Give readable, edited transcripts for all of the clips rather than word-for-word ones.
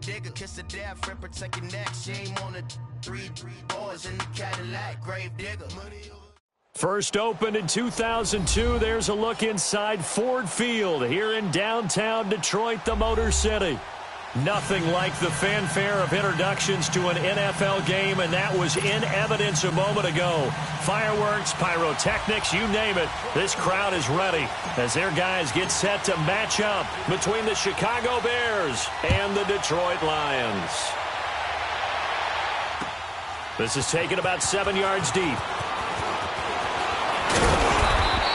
grave digger, kiss the death, friend, protect your neck. Shame on the three boys in the Cadillac, grave digger. First opened in 2002, there's a look inside Ford Field here in downtown Detroit, the Motor City. Nothing like the fanfare of introductions to an NFL game, and that was in evidence a moment ago. Fireworks, pyrotechnics, you name it. This crowd is ready as their guys get set to match up between the Chicago Bears and the Detroit Lions. This is taken about 7 yards deep.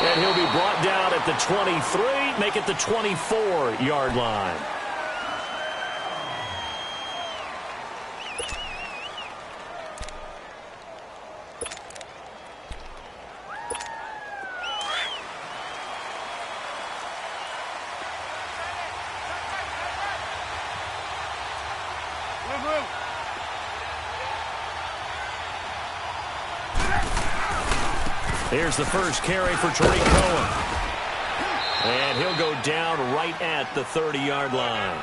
And he'll be brought down at the 23, make it the 24-yard line. Here's the first carry for Tariq Cohen. And he'll go down right at the 30-yard line.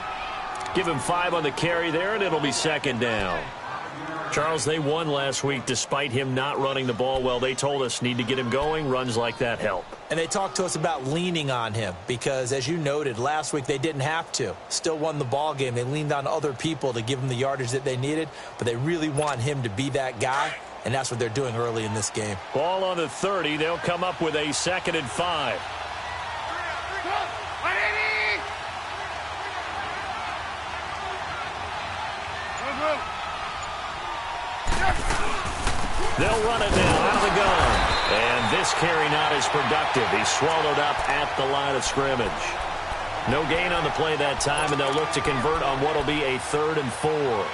Give him 5 on the carry there, and it'll be second down. Charles, they won last week despite him not running the ball well. They told us need to get him going. Runs like that help. And they talked to us about leaning on him because, as you noted, last week they didn't have to. Still won the ball game. They leaned on other people to give them the yardage that they needed, but they really want him to be that guy. And that's what they're doing early in this game. Ball on the 30. They'll come up with a 2nd and 5. They'll run it now out of the gun. And this carry not as productive. He's swallowed up at the line of scrimmage. No gain on the play that time, and they'll look to convert on what will be a 3rd and 4.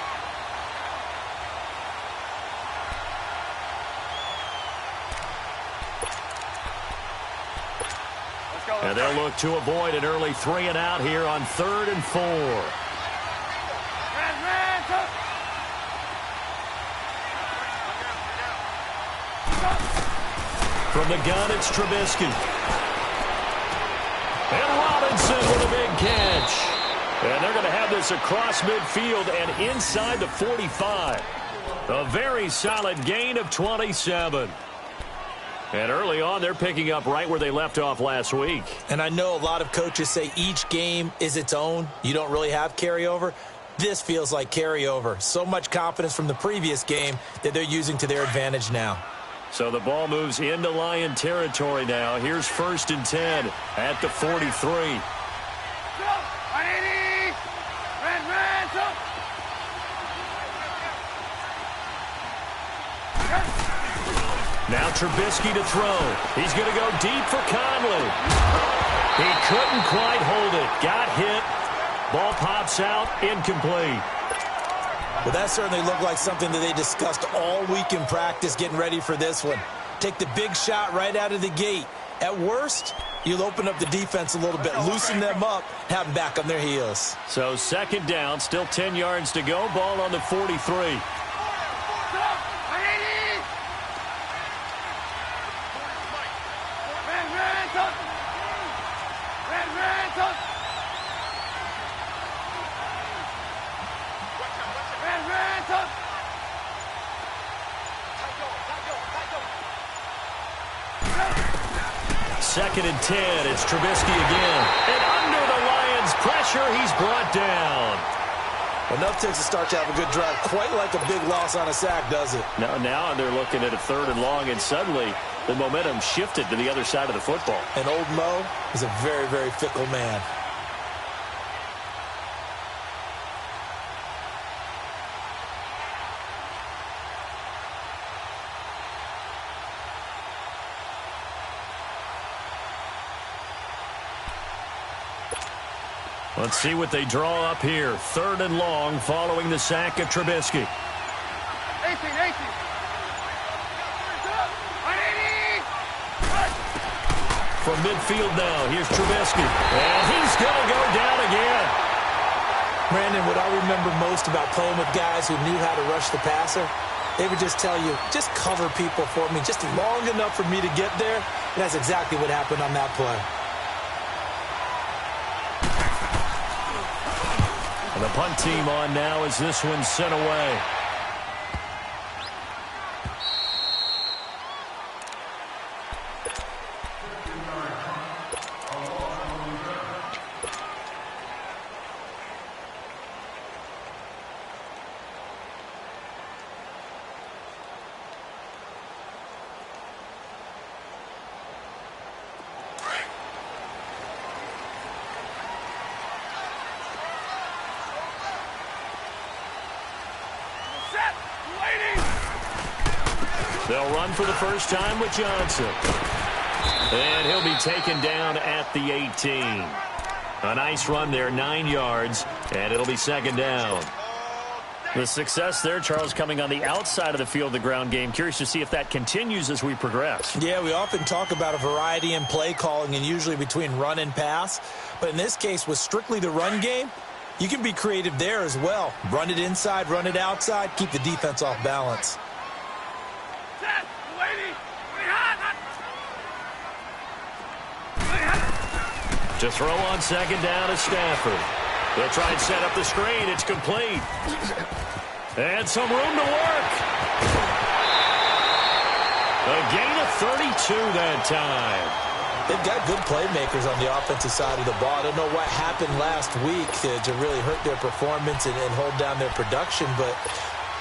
And they'll look to avoid an early 3 and out here on 3rd and 4. From the gun, it's Trubisky. And Robinson with a big catch. And they're going to have this across midfield and inside the 45. A very solid gain of 27. And early on, they're picking up right where they left off last week. And I know a lot of coaches say each game is its own. You don't really have carryover. This feels like carryover. So much confidence from the previous game that they're using to their advantage now. So the ball moves into Lion territory now. Here's 1st and 10 at the 43. Now Trubisky to throw. He's going to go deep for Conley. He couldn't quite hold it. Got hit. Ball pops out. Incomplete. Well, that certainly looked like something that they discussed all week in practice getting ready for this one. Take the big shot right out of the gate. At worst, you'll open up the defense a little bit, loosen them up, have them back on their heels. So 2nd down, still 10 yards to go. Ball on the 43. Second and 10. It's Trubisky again. And under the Lions' pressure, he's brought down. Enough takes to start to have a good drive. Quite like a big loss on a sack, does it? Now they're looking at a 3rd and long, and suddenly the momentum shifted to the other side of the football. And old Mo is a very, very fickle man. Let's see what they draw up here. 3rd and long following the sack of Trubisky. 18. From midfield now, here's Trubisky. And he's going to go down again. Brandon, what I remember most about playing with guys who knew how to rush the passer, they would just tell you, just cover people for me, just long enough for me to get there. And that's exactly what happened on that play. And the punt team on now as this one's sent away. They'll run for the first time with Johnson. And he'll be taken down at the 18. A nice run there, 9 yards, and it'll be second down. The success there, Charles, coming on the outside of the field, the ground game. Curious to see if that continues as we progress. Yeah, we often talk about a variety in play calling and usually between run and pass. But in this case, with strictly the run game, you can be creative there as well. Run it inside, run it outside, keep the defense off balance. To throw on second down is Stafford. They'll try and set up the screen. It's complete. And some room to work. A gain of 32 that time. They've got good playmakers on the offensive side of the ball. I don't know what happened last week to really hurt their performance and hold down their production, but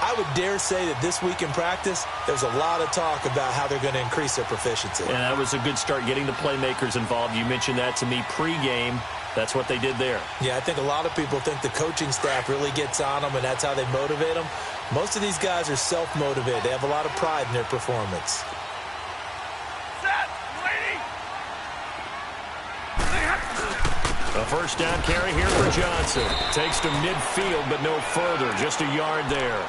I would dare say that this week in practice, there's a lot of talk about how they're going to increase their proficiency. And that was a good start getting the playmakers involved. You mentioned that to me pregame. That's what they did there. Yeah, I think a lot of people think the coaching staff really gets on them, and that's how they motivate them. Most of these guys are self-motivated. They have a lot of pride in their performance. A first down carry here for Johnson. Takes to midfield, but no further. Just a yard there.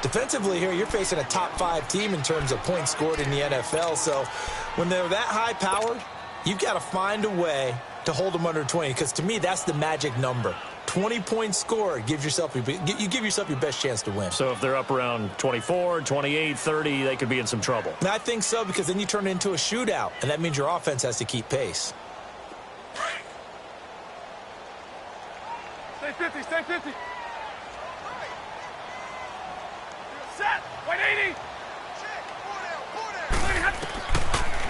Defensively here, you're facing a top-5 team in terms of points scored in the NFL. So when they're that high-powered, you've got to find a way to hold them under 20. Because to me, that's the magic number. 20 points scored, you give yourself your best chance to win. So if they're up around 24, 28, 30, they could be in some trouble. And I think so, because then you turn it into a shootout, and that means your offense has to keep pace. Stay 50, stay 50. Set, wait 80.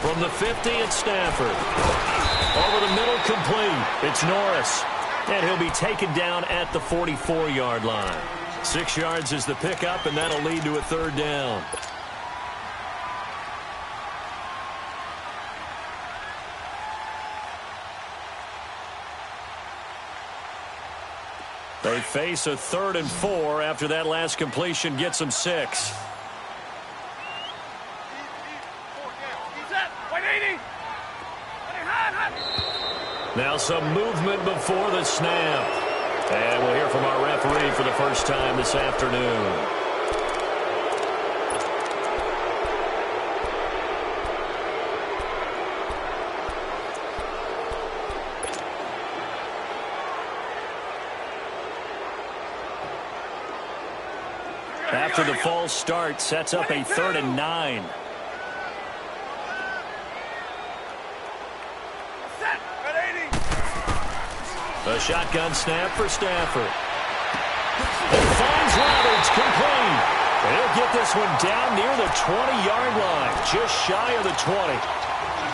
From the 50, it's Stafford. Over the middle, complete. It's Norris. And he'll be taken down at the 44-yard line. 6 yards is the pickup, and that'll lead to a third down. They face a 3rd and 4 after that last completion gets them 6. Now some movement before the snap. And we'll hear from our referee for the first time this afternoon. After the false start, sets up a 3rd and 9. A shotgun snap for Stafford. And finds Roberts, complete. And he'll get this one down near the 20-yard line, just shy of the 20.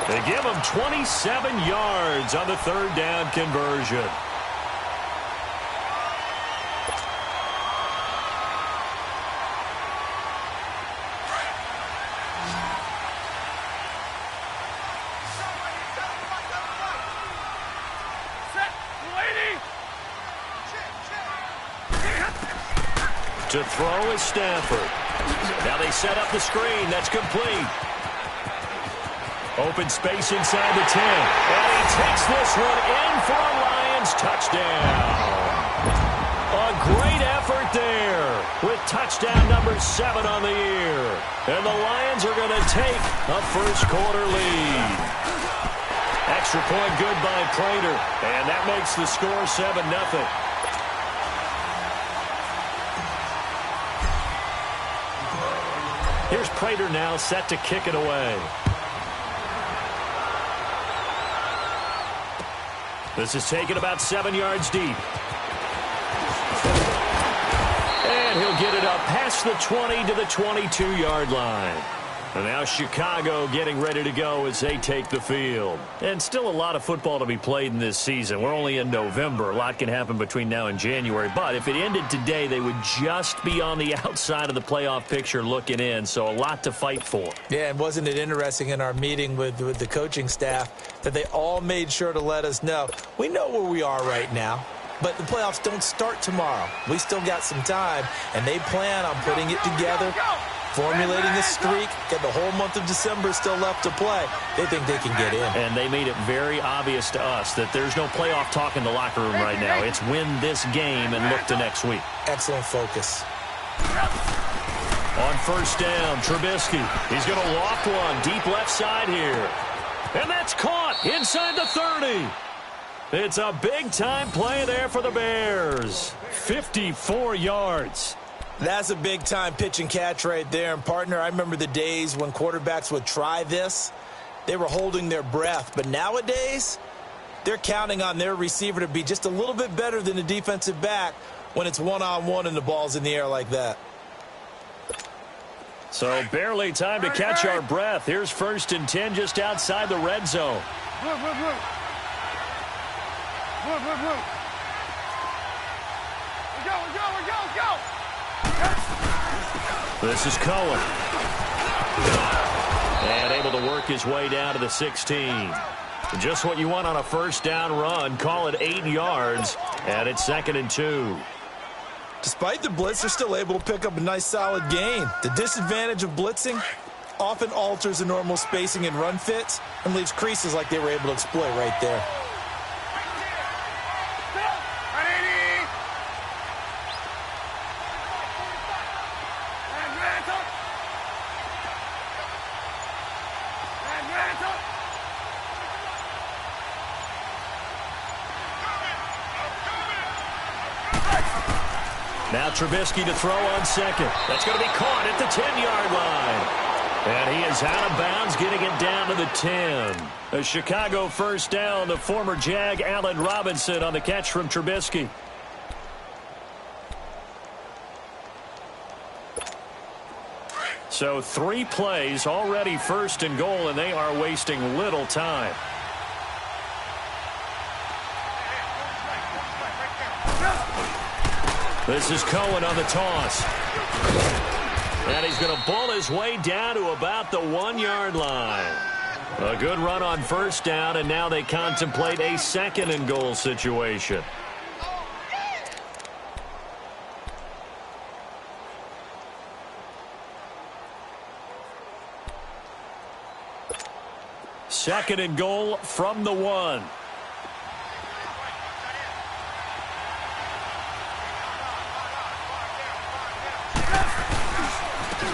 They give him 27 yards on the 3rd down conversion. To throw is Stafford. Now they set up the screen. That's complete. Open space inside the 10. And he takes this one in for a Lions touchdown. A great effort there with touchdown number 7 on the year. And the Lions are going to take a first-quarter lead. Extra point good by Prater. And that makes the score 7-0. Here's Prater now set to kick it away. This is taken about 7 yards deep. And he'll get it up past the 20 to the 22-yard line. And now Chicago getting ready to go as they take the field. And still a lot of football to be played in this season. We're only in November. A lot can happen between now and January. But if it ended today, they would just be on the outside of the playoff picture looking in. So a lot to fight for. Yeah, and wasn't it interesting in our meeting with the coaching staff that they all made sure to let us know, we know where we are right now, but the playoffs don't start tomorrow. We still got some time, and they plan on putting it together, formulating a streak, get the whole month of December still left to play. They think they can get in. And they made it very obvious to us that there's no playoff talk in the locker room right now. It's win this game and look to next week. Excellent focus. On first down, Trubisky. He's going to loft one deep left side here. And that's caught inside the 30. It's a big-time play there for the Bears. 54 yards. That's a big-time pitch and catch right there. And, partner, I remember the days when quarterbacks would try this. They were holding their breath. But nowadays, they're counting on their receiver to be just a little bit better than the defensive back when it's one-on-one and the ball's in the air like that. So barely time to catch our breath. Here's 1st and 10 just outside the red zone. Blue. We go. This is Cohen. And able to work his way down to the 16. Just what you want on a first down run. Call it 8 yards. And it's 2nd and 2. Despite the blitz, they're still able to pick up a nice solid gain. The disadvantage of blitzing often alters the normal spacing and run fits and leaves creases like they were able to exploit right there. Now Trubisky to throw on second. That's going to be caught at the 10-yard line. And he is out of bounds, getting it down to the 10. A Chicago first down. The former Jag, Allen Robinson, on the catch from Trubisky. So 3 plays, already 1st and goal, and they are wasting little time. This is Cohen on the toss. And he's going to bull his way down to about the 1-yard line. A good run on first down, and now they contemplate a 2nd and goal situation. Second and goal from the 1.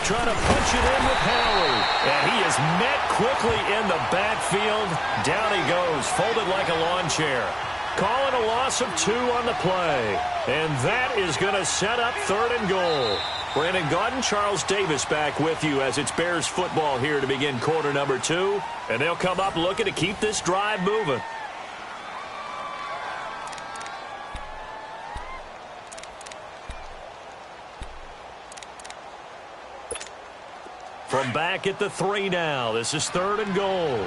Trying to punch it in with Howard. And he is met quickly in the backfield. Down he goes, folded like a lawn chair. Calling a loss of 2 on the play. And that is going to set up 3rd and goal. Brandon Gaudin, Charles Davis back with you as it's Bears football here to begin quarter number 2. And they'll come up looking to keep this drive moving. From back at the 3 now. This is 3rd and goal.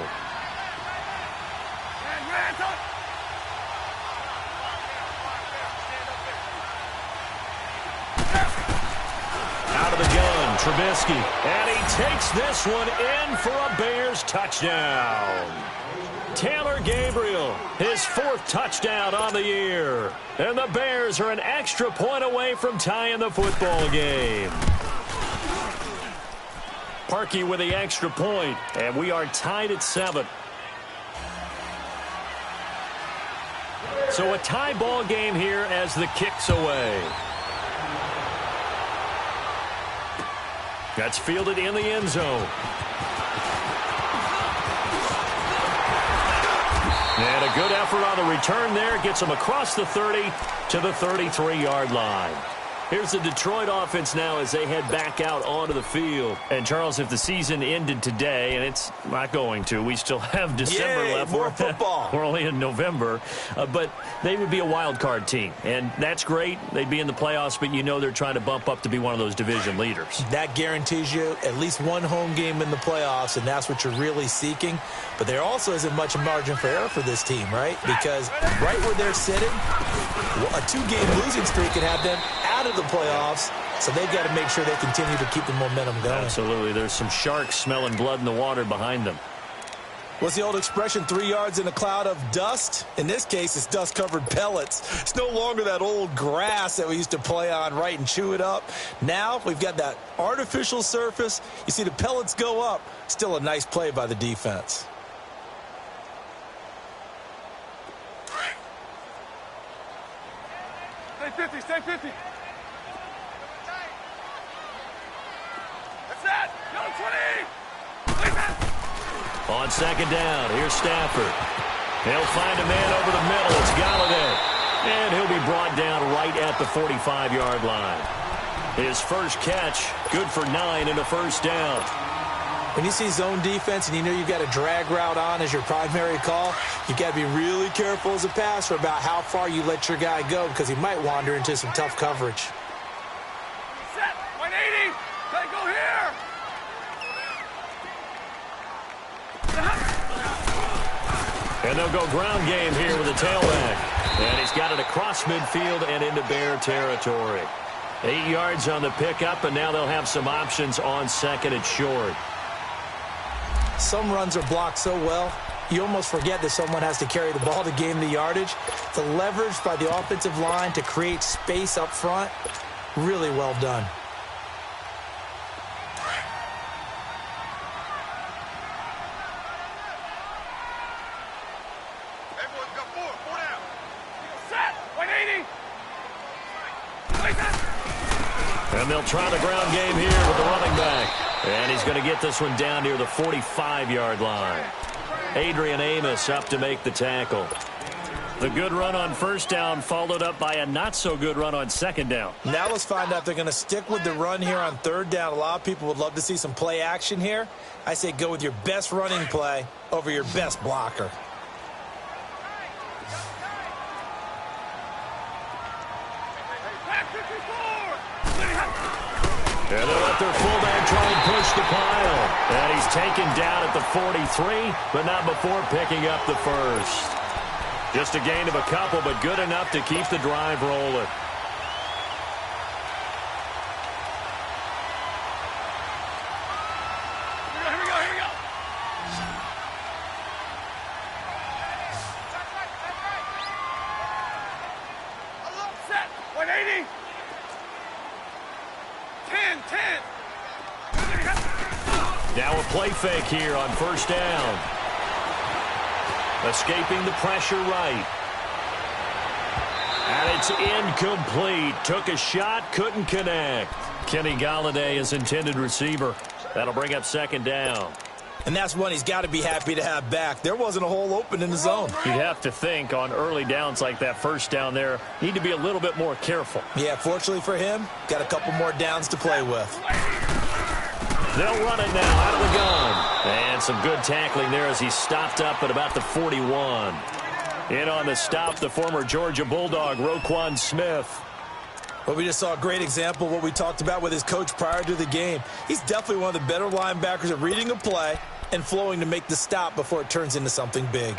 Out of the gun, Trubisky. And he takes this one in for a Bears touchdown. Taylor Gabriel, his 4th touchdown on the year. And the Bears are an extra point away from tying the football game. Parkey with the extra point, and we are tied at 7. So a tie ball game here as the kick's away. That's fielded in the end zone. And a good effort on the return there. Gets him across the 30 to the 33-yard line. Here's the Detroit offense now as they head back out onto the field. And, Charles, if the season ended today, and it's not going to, we still have December left. More football. We're only in November. But they would be a wild card team. And that's great. They'd be in the playoffs, but you know they're trying to bump up to be one of those division leaders. That guarantees you at least one home game in the playoffs, and that's what you're really seeking. But there also isn't much margin for error for this team, right? Because right where they're sitting, a 2-game losing streak can have them out of the playoffs, so they've got to make sure they continue to keep the momentum going. Absolutely. There's some sharks smelling blood in the water behind them. What's the old expression, 3 yards in a cloud of dust? In this case, it's dust-covered pellets. It's no longer that old grass that we used to play on, right, and chew it up. Now we've got that artificial surface. You see the pellets go up. Still a nice play by the defense. Stay 50, stay 50. That's that. Go 20. On second down, here's Stafford. He'll find a man over the middle. It's Golladay. And he'll be brought down right at the 45-yard line. His first catch, good for 9 and a first down. When you see zone defense and you know you've got a drag route on as your primary call, you've got to be really careful as a passer about how far you let your guy go because he might wander into some tough coverage. Set. 180. Okay, go here. And they'll go ground game here with a tailback. And he's got it across midfield and into Bear territory. 8 yards on the pickup, and now they'll have some options on second and short. Some runs are blocked so well, you almost forget that someone has to carry the ball to gain the yardage. The leverage by the offensive line to create space up front, really well done. Everyone's got 4 down. Set. 180. And they'll try the ground game here with the running back. And he's going to get this one down near the 45-yard line. Adrian Amos up to make the tackle. The good run on first down followed up by a not-so-good run on second down. Now let's find out if they're going to stick with the run here on third down. A lot of people would love to see some play action here. I say go with your best running play over your best blocker. And they'll let their fullback try and push the pile. And he's taken down at the 43, but not before picking up the first. Just a gain of a couple, but good enough to keep the drive rolling. Here we go. Set. 180. 10. Now a play fake here on first down. Escaping the pressure right. And it's incomplete. Took a shot, couldn't connect. Kenny Golladay is intended receiver. That'll bring up second down. And that's one he's got to be happy to have back. There wasn't a hole open in the zone. You'd have to think on early downs like that first down there, need to be a little bit more careful. Yeah, fortunately for him, got a couple more downs to play with. They'll run it now out of the gun. And some good tackling there as he stopped up at about the 41. In on the stop, the former Georgia Bulldog, Roquan Smith. Well, we just saw a great example of what we talked about with his coach prior to the game. He's definitely one of the better linebackers at reading a play and flowing to make the stop before it turns into something big.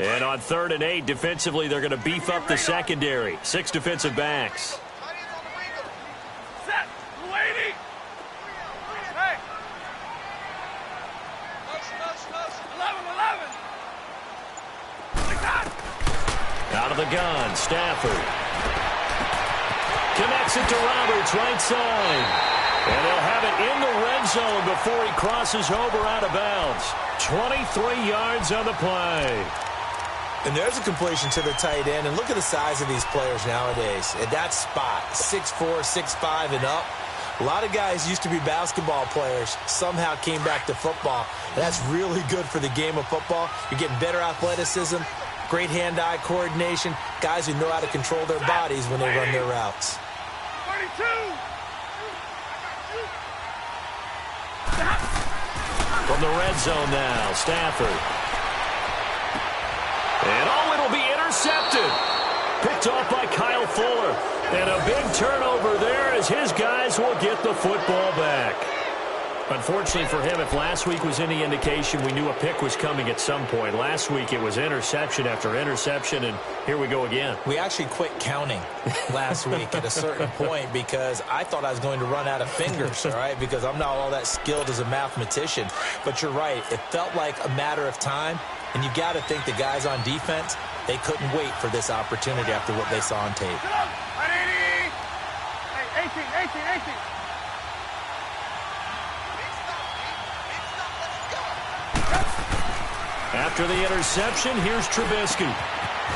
And on 3rd and 8, defensively, they're going to beef up the secondary. 6 defensive backs. Set. 280. Hey. 11. Out of the gun, Stafford. Connects it to Roberts, right side. And they'll have it in the red zone before he crosses over out of bounds. 23 yards on the play. And there's a completion to the tight end. And look at the size of these players nowadays. At that spot, 6'4", 6'5", and up. A lot of guys used to be basketball players, somehow came back to football. And that's really good for the game of football. You're getting better athleticism, great hand-eye coordination, guys who know how to control their bodies when they run their routes. 32. From the red zone now, Stafford. And it'll be intercepted. Picked off by Kyle Fuller. And a big turnover there as his guys will get the football back. Unfortunately for him, if last week was any indication, we knew a pick was coming at some point. Last week it was interception after interception, and here we go again. We actually quit counting last week at a certain point because I thought I was going to run out of fingers, all right, because I'm not all that skilled as a mathematician. But you're right. It felt like a matter of time, and you got to think the guys on defense, they couldn't wait for this opportunity after what they saw on tape. 18. After the interception, here's Trubisky.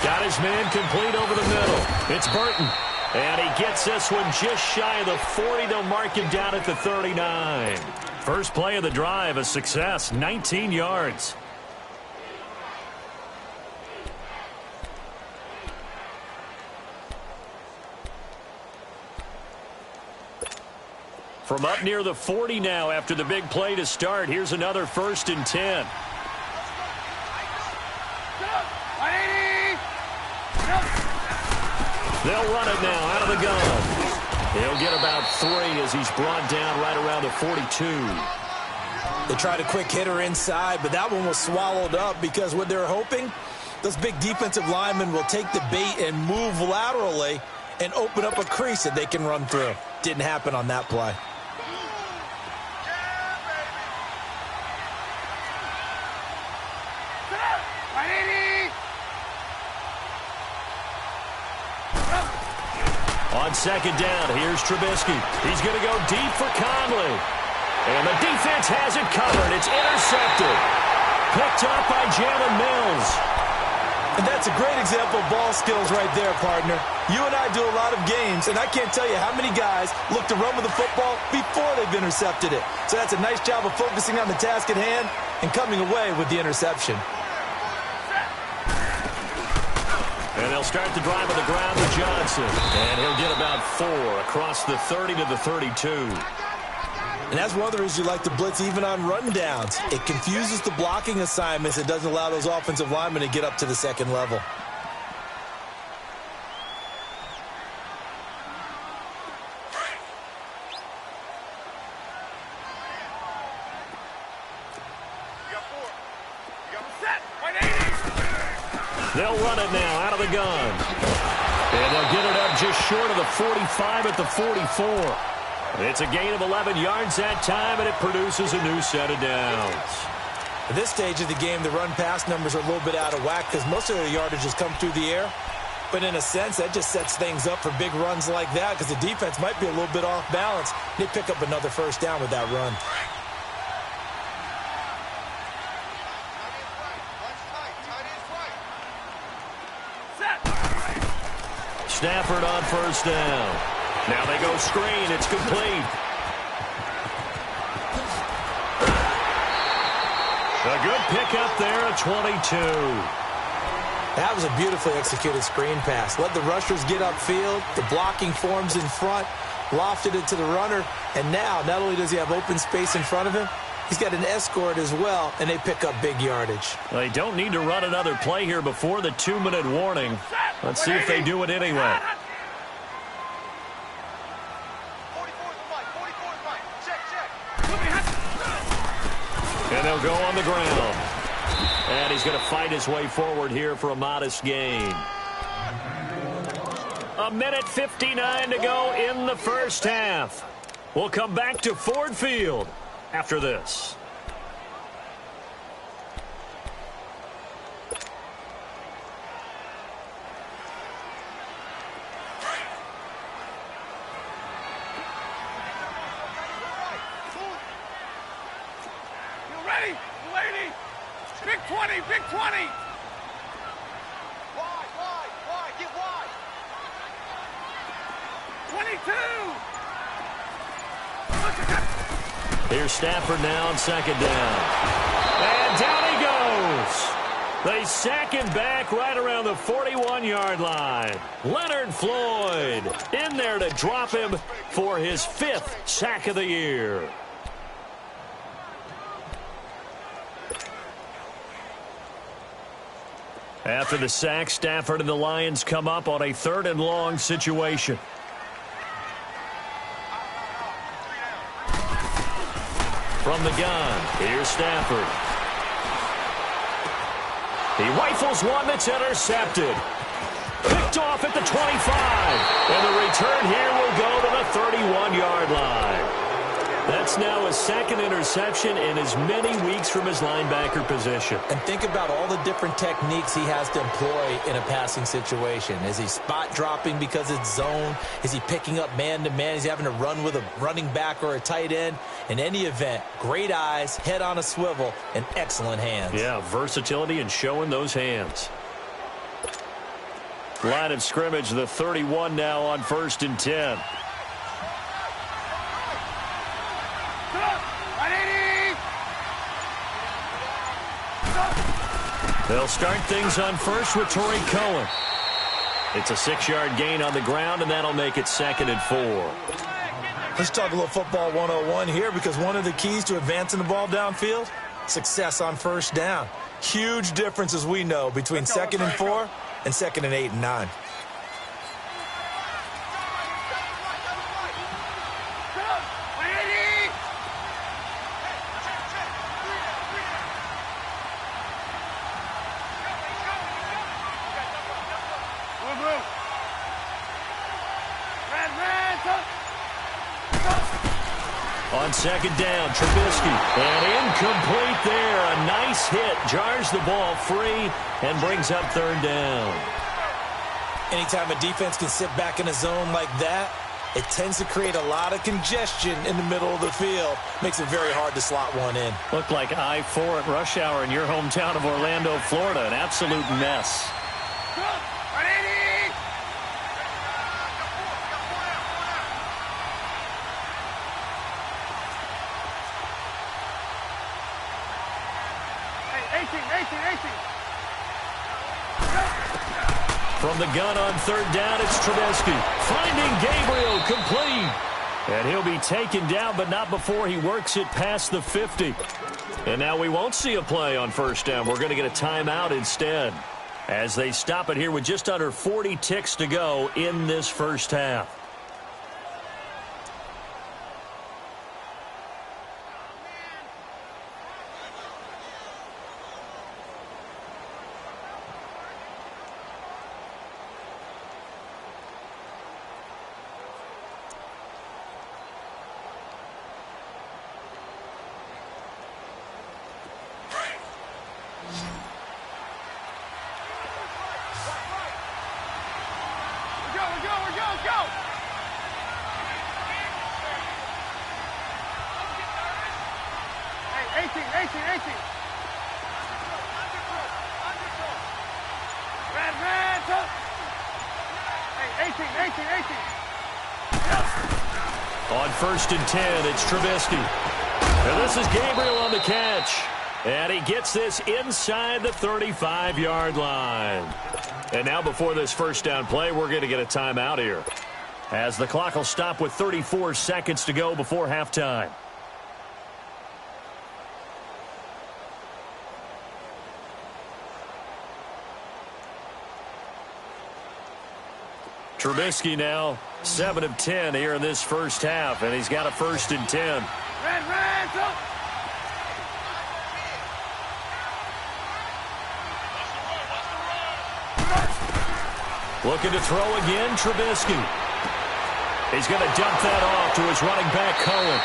Got his man complete over the middle. It's Burton. And he gets this one just shy of the 40. They'll mark him down at the 39. First play of the drive, a success, 19 yards. From up near the 40 now after the big play to start. Here's another 1st and 10. They'll run it now out of the gun. He'll get about 3 as he's brought down right around the 42. They tried a quick hitter inside, but that one was swallowed up because what they're hoping, those big defensive linemen will take the bait and move laterally and open up a crease that they can run through. Didn't happen on that play. On second down, here's Trubisky. He's going to go deep for Conley. And the defense has it covered. It's intercepted. Picked up by Jalen Mills. And that's a great example of ball skills right there, partner. You and I do a lot of games, and I can't tell you how many guys look to run with the football before they've intercepted it. So that's a nice job of focusing on the task at hand and coming away with the interception. And they'll start the drive on the ground with Johnson. And he'll get about 4 across the 30 to the 32. And that's one of the reasons you like to blitz even on rundowns. It confuses the blocking assignments. It doesn't allow those offensive linemen to get up to the second level. They'll run it now out of the gun. And they'll get it up just short of the 45 at the 44. It's a gain of 11 yards that time, and it produces a new set of downs. At this stage of the game, the run-pass numbers are a little bit out of whack because most of their yardage has come through the air. But in a sense, that just sets things up for big runs like that because the defense might be a little bit off balance. They pick up another first down with that run. Stafford on first down. Now they go screen. It's complete. A good pickup there at 22. That was a beautifully executed screen pass. Let the rushers get upfield. The blocking forms in front. Lofted it to the runner. And now, not only does he have open space in front of him, he's got an escort as well, and they pick up big yardage. They don't need to run another play here before the 2-minute warning. Let's see if they do it anyway. And they'll go on the ground. And he's going to fight his way forward here for a modest gain. 1:59 to go in the first half. We'll come back to Ford Field after this. Big 20, big 20. Wide, get wide. 22. Here's Stafford now on second down. And down he goes. They sack him back right around the 41-yard line. Leonard Floyd in there to drop him for his 5th sack of the year. After the sack, Stafford and the Lions come up on a 3rd and long situation. From the gun, here's Stafford. He rifles one that's intercepted. Picked off at the 25. And the return here will go to the 31-yard line. That's now his 2nd interception in as many weeks from his linebacker position. And think about all the different techniques he has to employ in a passing situation. Is he spot dropping because it's zone? Is he picking up man-to-man? Is he having to run with a running back or a tight end? In any event, great eyes, head on a swivel, and excellent hands. Yeah, versatility and showing those hands. Line of scrimmage, the 31 now on 1st and 10. They'll start things on first with Torrey Cohen. It's a 6-yard gain on the ground, and that'll make it 2nd and 4. Let's talk a little football 101 here, because one of the keys to advancing the ball downfield, success on first down. Huge difference, as we know, between 2nd and 4 and 2nd and 8 and 9. On 2nd down, Trubisky. And incomplete there. A nice hit. Jars the ball free and brings up 3rd down. Anytime a defense can sit back in a zone like that, it tends to create a lot of congestion in the middle of the field. Makes it very hard to slot one in. Looked like I-4 at rush hour in your hometown of Orlando, Florida. An absolute mess. From the gun on 3rd down, it's Trubisky. Finding Gabriel, complete. And he'll be taken down, but not before he works it past the 50. And now we won't see a play on 1st down. We're going to get a timeout instead, as they stop it here with just under 40 ticks to go in this first half. On 1st and 10, it's Trubisky. And this is Gabriel on the catch. And he gets this inside the 35-yard line. And now before this first down play, we're going to get a timeout here, as the clock will stop with 34 seconds to go before halftime. Trubisky now 7 of 10 here in this first half, and he's got a 1st and 10. Looking to throw again, Trubisky. He's going to dump that off to his running back, Cohen.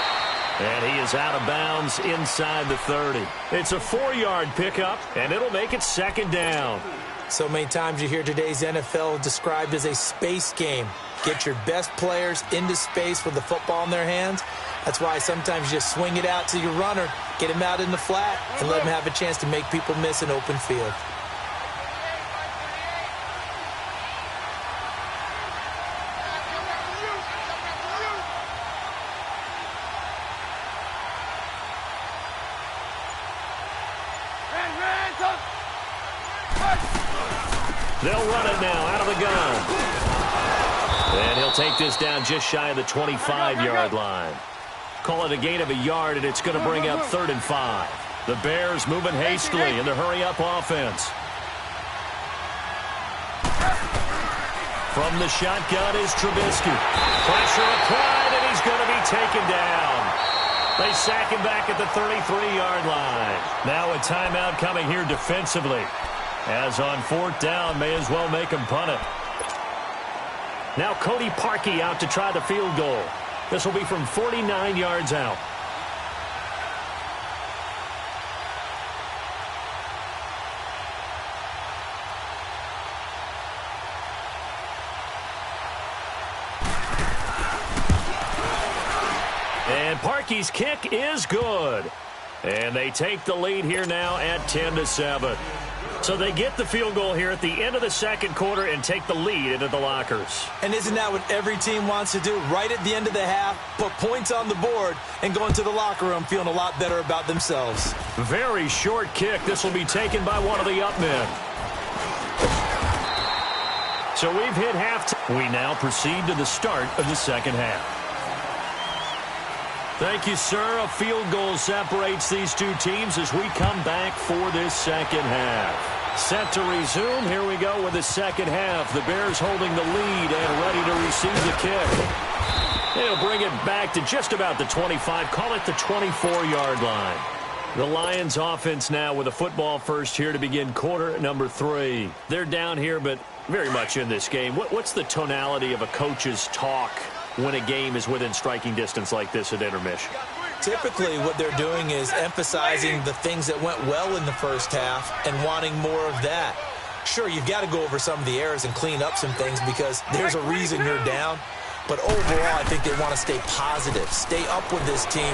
And he is out of bounds inside the 30. It's a 4-yard pickup, and it'll make it 2nd down. So many times you hear today's NFL described as a space game. Get your best players into space with the football in their hands. That's why sometimes you just swing it out to your runner, get him out in the flat, and let him have a chance to make people miss an open field. They'll run it now out of the gun. And he'll take this down just shy of the 25-yard line. Call it a gain of a yard, and it's going to bring up 3rd and 5. The Bears moving hastily in the hurry-up offense. From the shotgun is Trubisky. Pressure applied, and he's going to be taken down. They sack him back at the 33-yard line. Now a timeout coming here defensively. As on 4th down, may as well make him punt it. Now Cody Parkey out to try the field goal. This will be from 49 yards out. And Parkey's kick is good. And they take the lead here now at 10-7. So they get the field goal here at the end of the second quarter and take the lead into the lockers. And isn't that what every team wants to do? Right at the end of the half, put points on the board, and go into the locker room feeling a lot better about themselves. Very short kick. This will be taken by one of the up men. So we've hit halftime. We now proceed to the start of the second half. Thank you, sir. A field goal separates these two teams as we come back for this second half. Set to resume. Here we go with the second half. The Bears holding the lead and ready to receive the kick. They'll bring it back to just about the 25. Call it the 24-yard line. The Lions offense now with a football first here to begin quarter number 3. They're down here, but very much in this game. What's the tonality of a coach's talk when a game is within striking distance like this at intermission? Typically, what they're doing is emphasizing the things that went well in the first half and wanting more of that. Sure, you've got to go over some of the errors and clean up some things because there's a reason you're down. But overall, I think they want to stay positive, stay up with this team.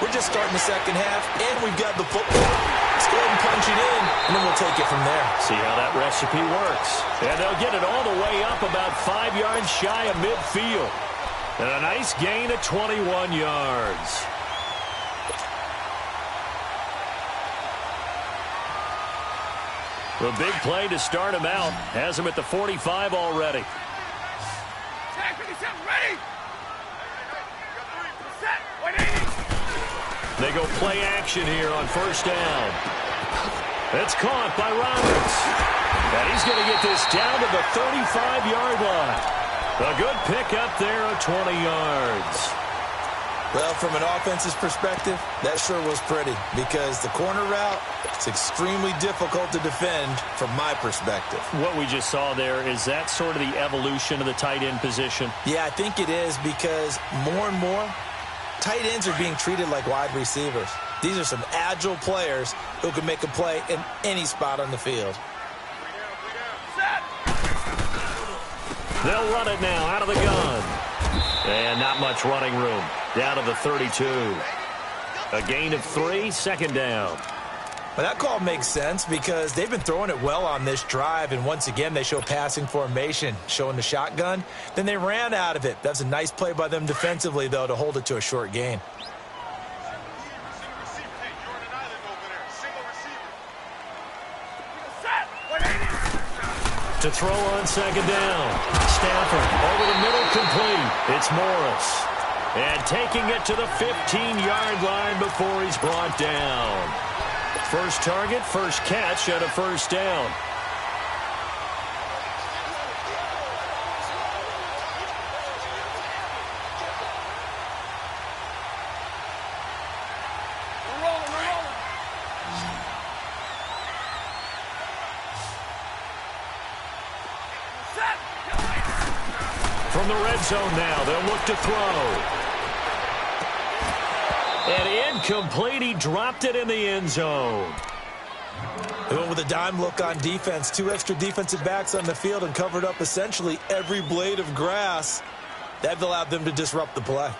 We're just starting the second half, and we've got the football. Let's go ahead and punch it in, and then we'll take it from there. See how that recipe works. And they'll get it all the way up about 5 yards shy of midfield. And a nice gain of 21 yards. The big play to start him out has him at the 45 already. Ready. Set. 180. They go play action here on first down. It's caught by Roberts. And he's going to get this down to the 35-yard line. A good pickup there of 20 yards. Well, from an offense's perspective, that sure was pretty because the corner route, it's extremely difficult to defend from my perspective. What we just saw there, is that sort of the evolution of the tight end position? Yeah, I think it is because more and more, tight ends are being treated like wide receivers. These are some agile players who can make a play in any spot on the field. They'll run it now out of the gun. And not much running room. Down to the 32. A gain of 3, second down. Well, that call makes sense because they've been throwing it well on this drive, and once again they show passing formation, showing the shotgun. Then they ran out of it. That's a nice play by them defensively, though, to hold it to a short gain. To throw on second down. Stafford over the middle, complete. It's Morris. And taking it to the 15-yard line before he's brought down. First target, first catch, and a first down. From the red zone now, they'll look to throw. And incomplete. He dropped it in the end zone. They went with a dime look on defense. 2 extra defensive backs on the field and covered up essentially every blade of grass. That allowed them to disrupt the play.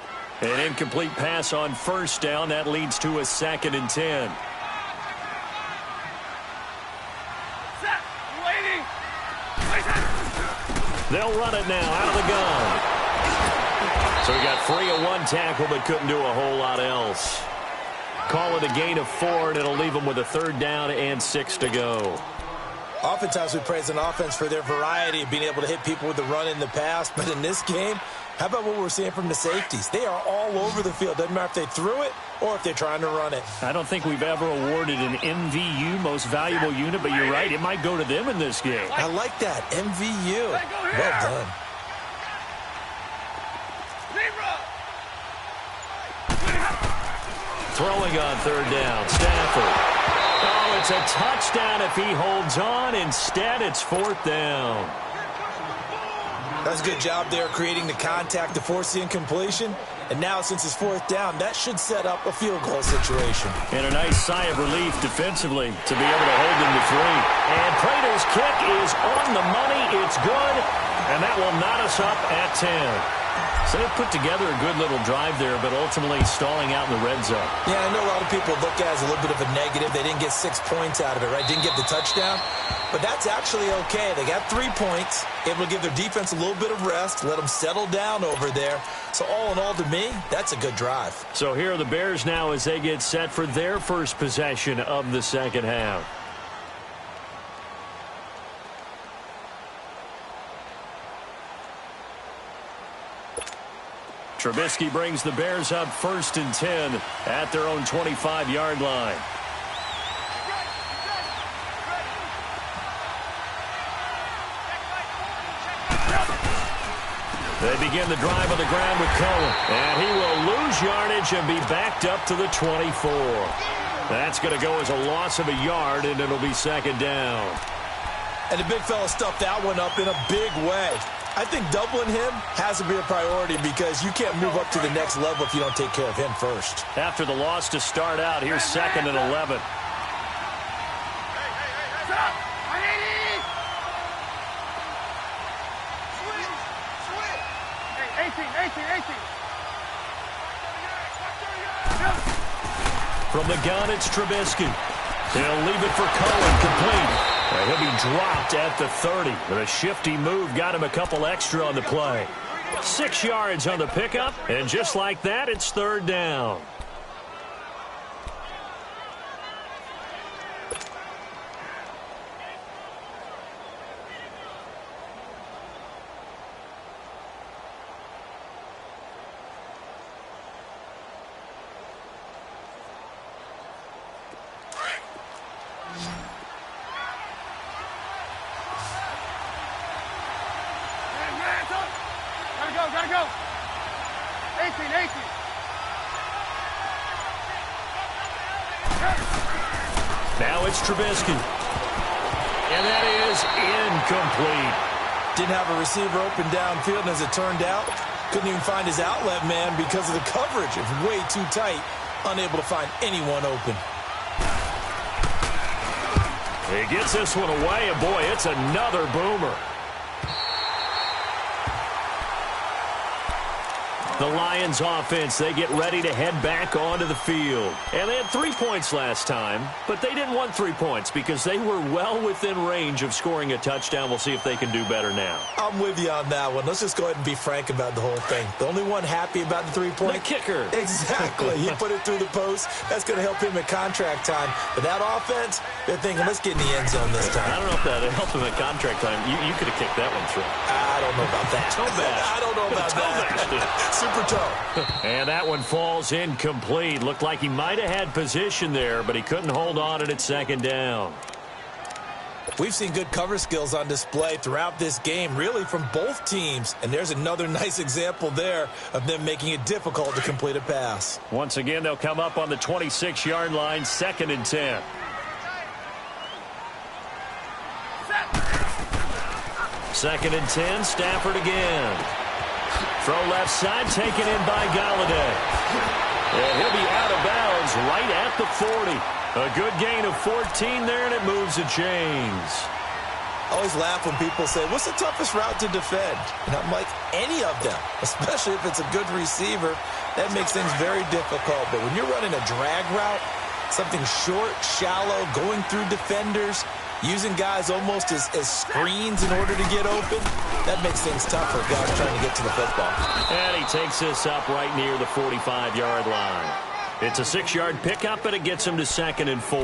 An incomplete pass on first down. That leads to a 2nd and 10. They'll run it now out of the gun. So he got free of 1 tackle but couldn't do a whole lot else. Call it a gain of 4, and it'll leave him with a 3rd down and 6 to go. Oftentimes we praise an offense for their variety of being able to hit people with the run in the pass, but in this game, how about what we're seeing from the safeties? They are all over the field. Doesn't matter if they threw it or if they're trying to run it. I don't think we've ever awarded an MVU, most valuable unit, but you're right, it might go to them in this game. I like that, MVU. Well done. Throwing on third down, Stafford. Oh, it's a touchdown if he holds on. Instead, it's fourth down. That's a good job there creating the contact to force the incompletion. And now, since it's fourth down, that should set up a field goal situation. And a nice sigh of relief defensively to be able to hold him to 3. And Prater's kick is on the money. It's good. And that will knot us up at 10. So they put together a good little drive there, but ultimately stalling out in the red zone. Yeah, I know a lot of people look at it as a little bit of a negative. They didn't get 6 points out of it, right? Didn't get the touchdown. But that's actually okay. They got 3 points, able to give their defense a little bit of rest, let them settle down over there. So all in all, to me, that's a good drive. So here are the Bears now as they get set for their first possession of the second half. Trubisky brings the Bears up 1st and 10 at their own 25-yard line. They begin the drive on the ground with Cohen. And he will lose yardage and be backed up to the 24. That's going to go as a loss of a yard, and it'll be second down. And the big fella stuffed that one up in a big way. I think doubling him has to be a priority because you can't move up to the next level if you don't take care of him first. After the loss to start out, here's 2nd and 11. From the gun, it's Trubisky. He'll leave it for Cohen, complete. He'll be dropped at the 30. But a shifty move got him a couple extra on the play. 6 yards on the pickup, and just like that, it's third down. Gotta go. 18. Now it's Trubisky. And that is incomplete. Didn't have a receiver open downfield, and as it turned out, couldn't even find his outlet man because of the coverage. It's way too tight, unable to find anyone open. He gets this one away, and boy, it's another boomer. The Lions offense, they get ready to head back onto the field. And they had 3 points last time, but they didn't want 3 points because they were well within range of scoring a touchdown. We'll see if they can do better now. I'm with you on that one. Let's just go ahead and be frank about the whole thing. The only one happy about the 3-point? The kicker. Exactly. He put it through the post. That's going to help him at contract time. But that offense, they're thinking, let's get in the end zone this time. I don't know if that helped him at contract time. You could have kicked that one through. I don't know about that. Toe bash. I don't know about that. Super toe. And that one falls incomplete. Looked like he might have had position there, but he couldn't hold on at second down. We've seen good cover skills on display throughout this game, really from both teams. And there's another nice example there of them making it difficult to complete a pass. Once again, they'll come up on the 26-yard line, 2nd and 10. Second and 10, Stafford again. Throw left side, taken in by Galladay. And he'll be out of bounds right at the 40. A good gain of 14 there, and it moves the chains. I always laugh when people say, what's the toughest route to defend? And I'm like, any of them, especially if it's a good receiver. That makes things very difficult. But when you're running a drag route, something short, shallow, going through defenders, using guys almost as screens in order to get open, that makes things tough for guys trying to get to the football. And he takes this up right near the 45-yard line. It's a 6-yard pickup, and it gets him to 2nd and 4.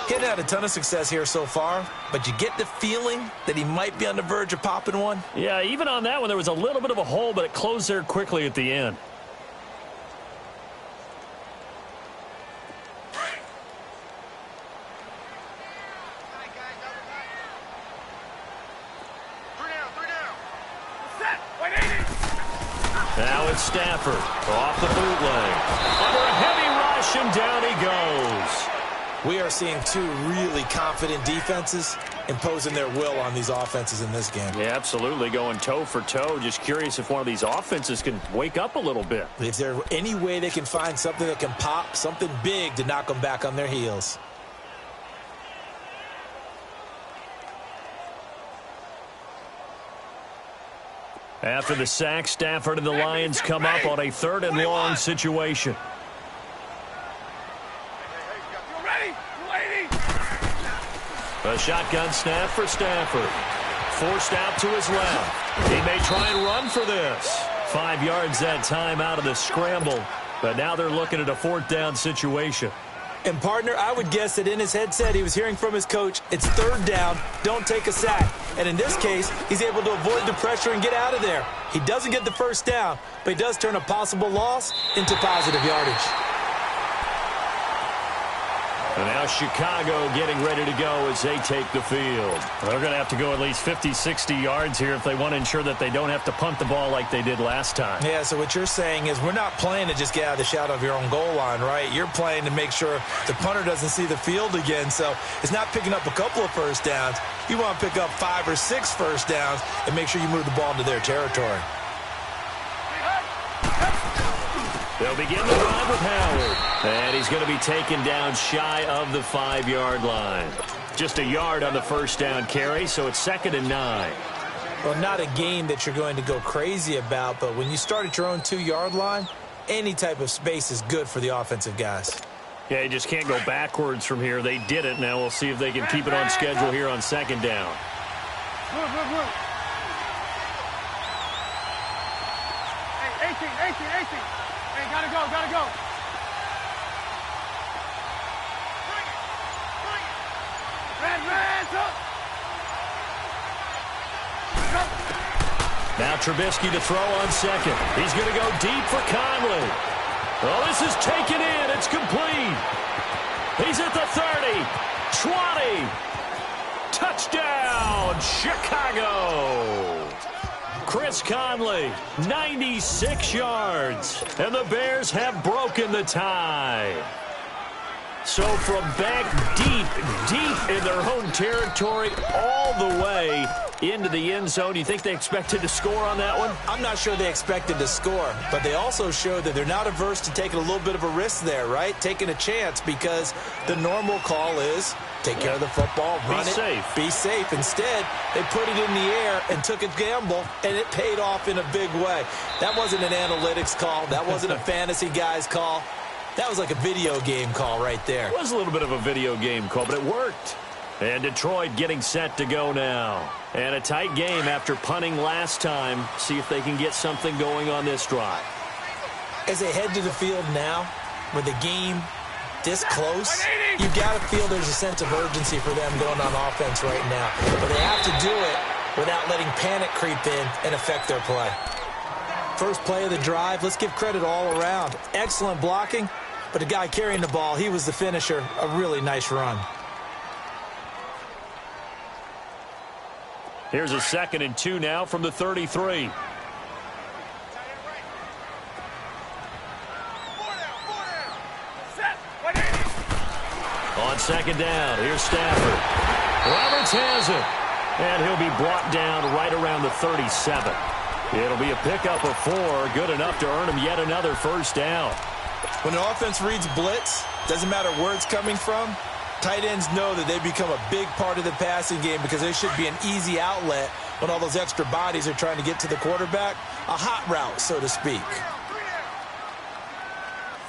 He hasn't had a ton of success here so far, but you get the feeling that he might be on the verge of popping one. Yeah, even on that one, there was a little bit of a hole, but it closed there quickly at the end. Now it's Stafford off the bootleg. Under a heavy rush, and down he goes. We are seeing two really confident defenses imposing their will on these offenses in this game. Yeah, absolutely, going toe for toe. Just curious if one of these offenses can wake up a little bit. Is there any way they can find something that can pop, something big to knock them back on their heels? After the sack, Stafford and the Lions come up on a 3rd and long situation. A shotgun snap for Stafford. Forced out to his left. He may try and run for this. 5 yards that time out of the scramble. But now they're looking at a 4th down situation. And, partner, I would guess that in his headset he was hearing from his coach, it's 3rd down, don't take a sack. And in this case, he's able to avoid the pressure and get out of there. He doesn't get the 1st down, but he does turn a possible loss into positive yardage. And now Chicago getting ready to go as they take the field. They're going to have to go at least 50, 60 yards here if they want to ensure that they don't have to punt the ball like they did last time. Yeah, so what you're saying is we're not playing to just get out of the shadow of your own goal line, right? You're playing to make sure the punter doesn't see the field again. So it's not picking up a couple of 1st downs. You want to pick up 5 or 6 1st downs and make sure you move the ball into their territory. They'll begin the drive with Howard. And he's going to be taken down shy of the 5-yard line. Just a yard on the 1st down carry, so it's 2nd and 9. Well, not a game that you're going to go crazy about, but when you start at your own 2-yard line, any type of space is good for the offensive guys. Yeah, you just can't go backwards from here. They did it. Now we'll see if they can keep it on schedule here on 2nd down. Hey, 18. Hey, gotta go. Red, up. Now Trubisky to throw on 2nd. He's going to go deep for Conley. Oh, this is taken in. It's complete. He's at the 30, 20. Touchdown, Chicago. Chris Conley, 96 yards. And the Bears have broken the tie. So from back deep in their own territory all the way into the end zone, you think they expected to score on that one? I'm not sure they expected to score, but they also showed that they're not averse to taking a little bit of a risk there, right? Taking a chance, because the normal call is take care of the football, run it, be safe. Instead, they put it in the air and took a gamble, and it paid off in a big way. That wasn't an analytics call. That wasn't a fantasy guy's call. That was like a video game call right there. It was a little bit of a video game call, but it worked. And Detroit getting set to go now. And a tight game after punting last time. See if they can get something going on this drive. As they head to the field now, with the game this close, you got to feel there's a sense of urgency for them going on offense right now. But they have to do it without letting panic creep in and affect their play. First play of the drive, let's give credit all around. Excellent blocking, but the guy carrying the ball, he was the finisher. A really nice run. Here's a 2nd and 2 now from the 33. On 2nd down, here's Stafford. Roberts has it. And he'll be brought down right around the 37. It'll be a pickup of 4, good enough to earn him yet another 1st down. When an offense reads blitz, doesn't matter where it's coming from, tight ends know that they become a big part of the passing game because there should be an easy outlet when all those extra bodies are trying to get to the quarterback. A hot route, so to speak.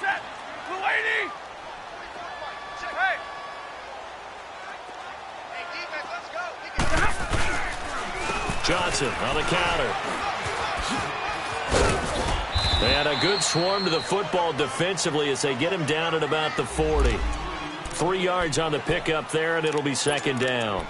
Set. Mulaney. Hey. Hey, defense, let's go. Johnson on the counter. And a good swarm to the football defensively as they get him down at about the 40. 3 yards on the pickup there, and it'll be second down.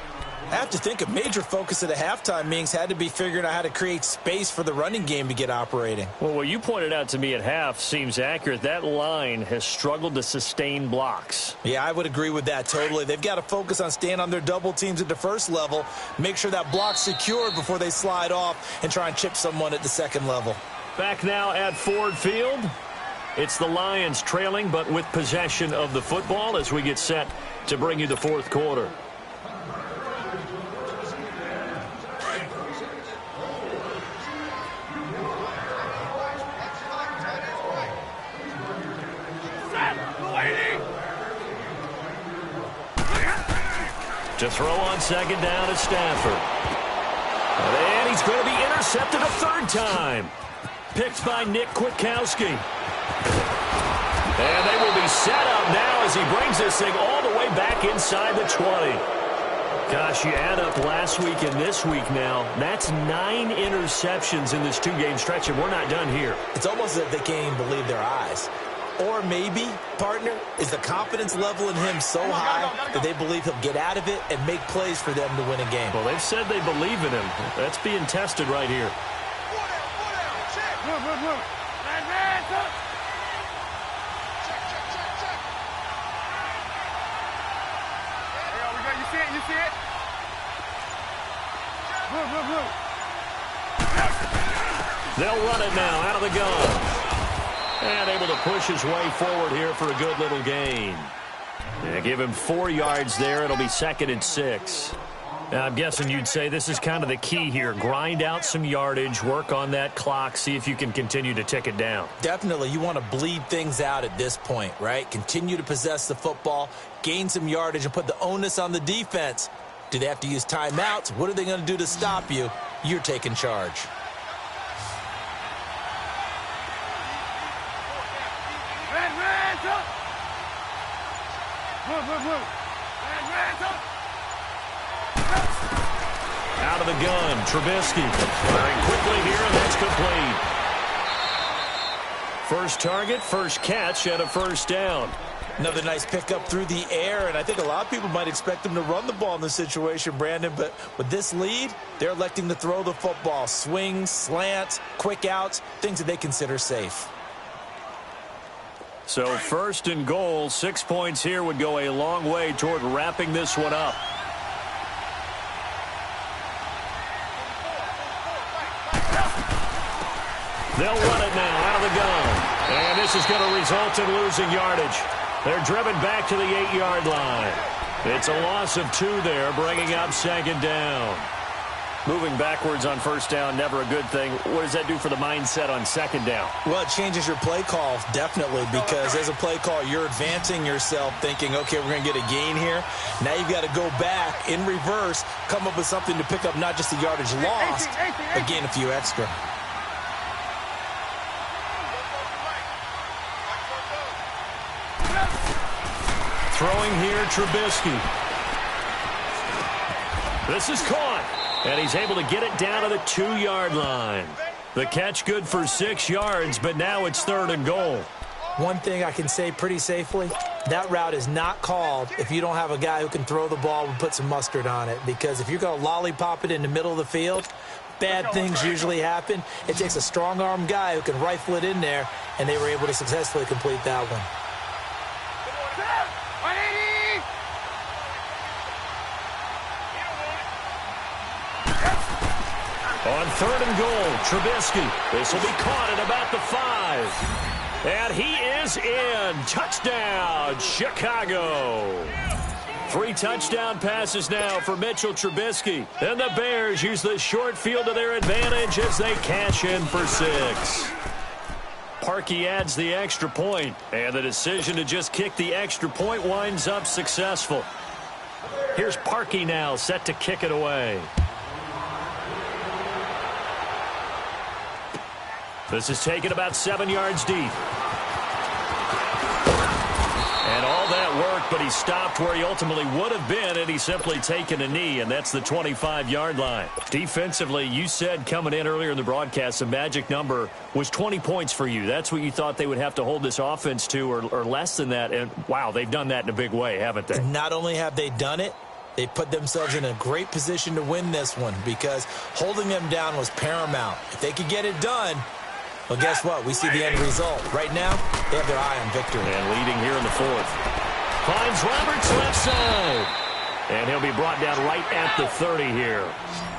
I have to think a major focus of the halftime meetings had to be figuring out how to create space for the running game to get operating. Well, what you pointed out to me at half seems accurate. That line has struggled to sustain blocks. Yeah, I would agree with that totally. They've got to focus on staying on their double teams at the first level, make sure that block's secured before they slide off and try and chip someone at the second level. Back now at Ford Field. It's the Lions trailing, but with possession of the football as we get set to bring you the fourth quarter. To throw on second down is Stafford. And he's going to be intercepted a third time. Picked by Nick Kwiatkowski. And they will be set up now as he brings this thing all the way back inside the 20. Gosh, you add up last week and this week now, that's 9 interceptions in this 2-game stretch, and we're not done here. It's almost as if they can't even believe their eyes. Or maybe, partner, is the confidence level in him so high that they believe he'll get out of it and make plays for them to win a game. Well, they've said they believe in him. That's being tested right here. You see it? They'll run it now out of the gun. And able to push his way forward here for a good little gain. Yeah, give him 4 yards there. It'll be second and 6. Now, I'm guessing you'd say this is kind of the key here. Grind out some yardage, work on that clock, see if you can continue to tick it down. Definitely. You want to bleed things out at this point, right? Continue to possess the football, gain some yardage, and put the onus on the defense. Do they have to use timeouts? What are they going to do to stop you? You're taking charge. Out of the gun, Trubisky. Firing quickly here, and that's complete. First target, first catch, and a first down. Another nice pickup through the air, and I think a lot of people might expect them to run the ball in this situation, Brandon, but with this lead, they're electing to throw the football. Swings, slants, quick outs, things that they consider safe. So first and goal, 6 points here would go a long way toward wrapping this one up. They'll run it now out of the gun. And this is going to result in losing yardage. They're driven back to the 8-yard line. It's a loss of 2 there, bringing up second down. Moving backwards on first down, never a good thing. What does that do for the mindset on second down? Well, it changes your play call, definitely, because as a play call, you're advancing yourself thinking, okay, we're going to get a gain here. Now you've got to go back in reverse, come up with something to pick up not just the yardage lost, but gain a few extra. Throwing here, Trubisky. This is caught. And he's able to get it down to the 2-yard line. The catch good for 6 yards, but now it's third and goal. One thing I can say pretty safely, that route is not called if you don't have a guy who can throw the ball and put some mustard on it. Because if you're going to lollipop it in the middle of the field, bad things usually happen. It takes a strong-arm guy who can rifle it in there, and they were able to successfully complete that one. On third and goal, Trubisky. This will be caught at about the 5. And he is in. Touchdown, Chicago. 3 touchdown passes now for Mitchell Trubisky. And the Bears use the short field to their advantage as they cash in for 6. Parkey adds the extra point, and the decision to just kick the extra point winds up successful. Here's Parkey now set to kick it away. This is taken about 7 yards deep. And all that work but he stopped where he ultimately would have been, and he's simply taken a knee, and that's the 25-yard line. Defensively, you said coming in earlier in the broadcast, the magic number was 20 points for you. That's what you thought they would have to hold this offense to, or less than that, and wow, they've done that in a big way, haven't they? Not only have they done it, they put themselves in a great position to win this one because holding them down was paramount. If they could get it done, well, guess what? We see the end result. Right now, they have their eye on victory. And leading here in the fourth. Finds Roberts left side. And he'll be brought down right at the 30 here.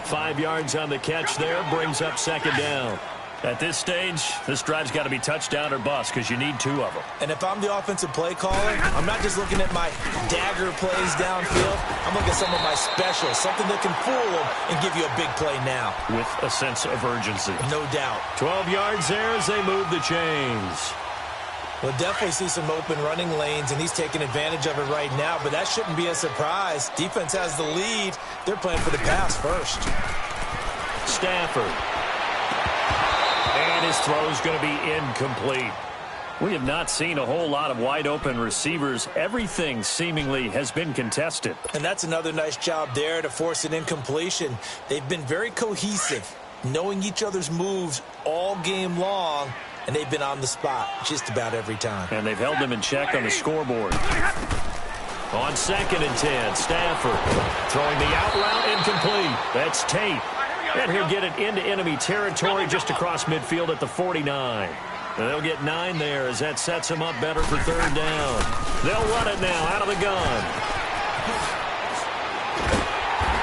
5 yards on the catch there, brings up second down. At this stage, this drive's got to be touchdown or bust because you need 2 of them. And if I'm the offensive play caller, I'm not just looking at my dagger plays downfield. I'm looking at some of my specials, something that can fool them and give you a big play now. With a sense of urgency. No doubt. 12 yards there as they move the chains. We'll definitely see some open running lanes, and he's taking advantage of it right now, but that shouldn't be a surprise. Defense has the lead. They're playing for the pass first. Stafford. And his throw is going to be incomplete. We have not seen a whole lot of wide-open receivers. Everything seemingly has been contested. And that's another nice job there to force an incompletion. They've been very cohesive, knowing each other's moves all game long, and they've been on the spot just about every time. And they've held them in check on the scoreboard. On 2nd and 10, Stafford throwing the out route incomplete. That's Tate. And he'll get it into enemy territory just across midfield at the 49. And they'll get 9 there as that sets them up better for third down. They'll run it now out of the gun.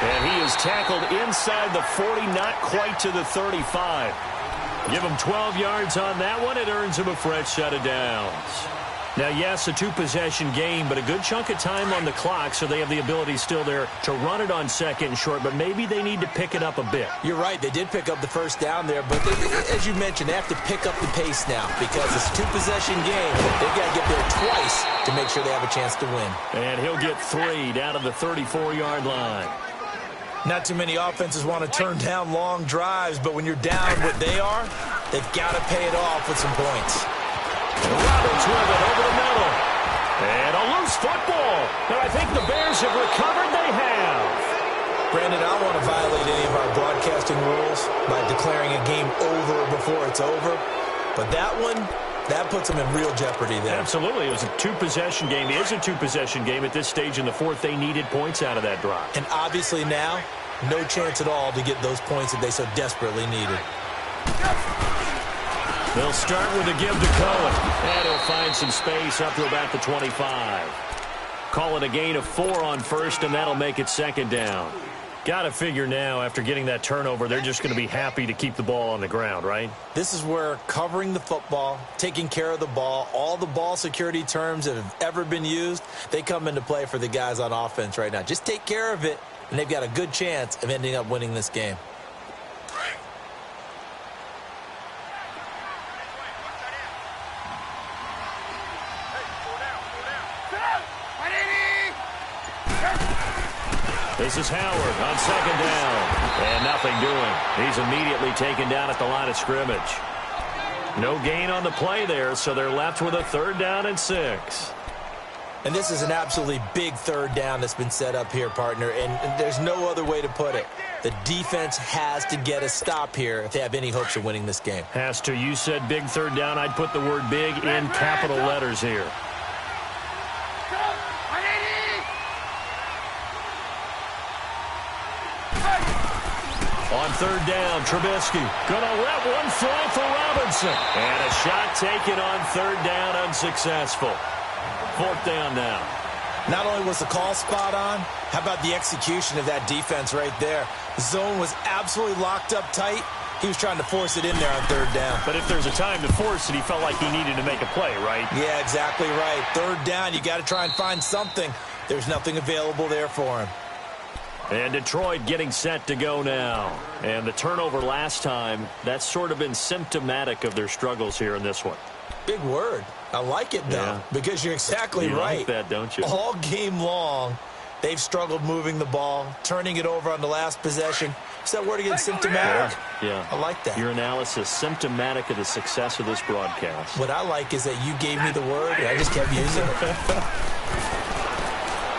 And he is tackled inside the 40, not quite to the 35. Give him 12 yards on that one. It earns him a fresh set of downs. Now, yes, a 2-possession game, but a good chunk of time on the clock, so they have the ability still there to run it on 2nd and short, but maybe they need to pick it up a bit. You're right. They did pick up the first down there, but as you mentioned, they have to pick up the pace now because it's a 2-possession game. They've got to get there twice to make sure they have a chance to win. And he'll get 3 down to the 34-yard line. Not too many offenses want to turn down long drives, but when you're down what they are, they've got to pay it off with some points. Roberts with it over the middle. And a loose football. And I think the Bears have recovered. They have. Brandon, I don't want to violate any of our broadcasting rules by declaring a game over before it's over. But that one, that puts them in real jeopardy there. Absolutely. It was a 2-possession game. It is a 2-possession game at this stage in the fourth. They needed points out of that drive. And obviously now, no chance at all to get those points that they so desperately needed. They'll start with a give to Cohen. And he'll find some space up to about the 25. Call it a gain of 4 on first, and that'll make it second down. Got to figure now, after getting that turnover, they're just going to be happy to keep the ball on the ground, right? This is where covering the football, taking care of the ball, all the ball security terms that have ever been used, they come into play for the guys on offense right now. Just take care of it, and they've got a good chance of ending up winning this game. This is Howard on second down. And nothing doing. He's immediately taken down at the line of scrimmage. No gain on the play there, so they're left with a 3rd down and 6. And this is an absolutely big 3rd down that's been set up here, partner, and there's no other way to put it. The defense has to get a stop here if they have any hopes of winning this game. Has to. You said big 3rd down. I'd put the word big in capital letters here. On 3rd down, Trubisky gonna let one fly for Robinson. And a shot taken on 3rd down, unsuccessful. 4th down now. Not only was the call spot on, how about the execution of that defense right there? The zone was absolutely locked up tight. He was trying to force it in there on 3rd down. But if there's a time to force it, he felt like he needed to make a play, right? Yeah, exactly right. 3rd down, you got to try and find something. There's nothing available there for him. And Detroit getting set to go now. And the turnover last time, that's sort of been symptomatic of their struggles here in this one. Big word. I like it, though, because you're exactly right. You like that, don't you? All game long, they've struggled moving the ball, turning it over on the last possession. Is that word again, symptomatic? Yeah. I like that. Your analysis, symptomatic of the success of this broadcast. What I like is that you gave me the word, and I just kept using it.